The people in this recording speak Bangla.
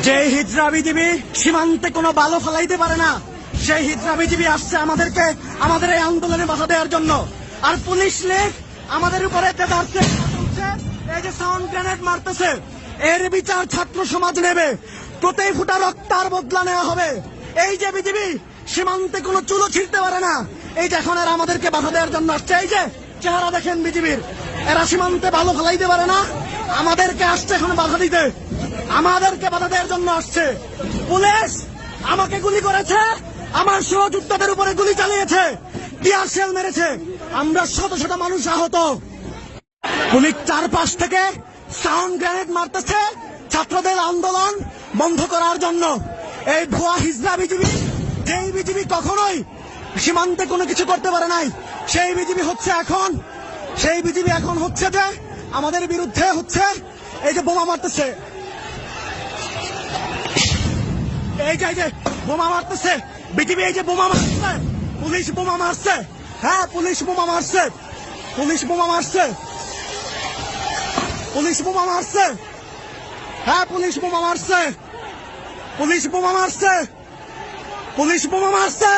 যে হিজড়া বিজিবি সীমান্তে কোনো বালু ফেলাইতে পারে না, সেই হিজড়া বিজিবি আসছে আমাদের এই আন্দোলনে বাধা দেওয়ার জন্য। আর পুলিশ লীগ আমাদের উপরে এই যে সাউন্ড গ্রেনেড মারতেছে, এর বিচার ছাত্র সমাজ নেবে। প্রতি ফুটা রক্তার বদলা নেওয়া হবে। এই যে বিজিবি সীমান্তে কোনো চুলো ছিঁড়তে পারে না, এই যে এখন এরা আমাদেরকে বাধা দেওয়ার জন্য আসছে। এই যে চেহারা দেখেন বিজিবির, এরা সীমান্তে বালু ফেলাইতে পারে না, আমাদেরকে আসছে এখন বাধা দিতে, আমাদেরকে বাধা দেওয়ার জন্য আসছে। পুলিশ আমাকে গুলি করেছে, আমার সহযোদ্ধাদের উপরে গুলি চালিয়েছে, টিয়ার শেল মেরেছে, আমরা শত শত মানুষ আহত। পুলিশ চারপাশ থেকে সাউন্ড গ্রেনেড মারতেছে ছাত্রদের আন্দোলন বন্ধ করার জন্য। এই ভুয়া হিজড়া বিজিবি, যেই বিজিবি কখনোই সীমান্তে কোনো কিছু করতে পারে নাই, সেই বিজিবি এখন হচ্ছে যে আমাদের বিরুদ্ধে হচ্ছে এই যে বোমা মারতেছে, এই যে বোমা মারতেছে বিজিবি, এই যে বোমা মারছে, পুলিশ বোমা মারছে, হ্যাঁ পুলিশ বোমা মারছে, পুলিশ বোমা মারছে, পুলিশ বোমা মারছে, হ্যাঁ পুলিশ বোমা মারছে, পুলিশ বোমা মারছে, পুলিশ বোমা মারছে।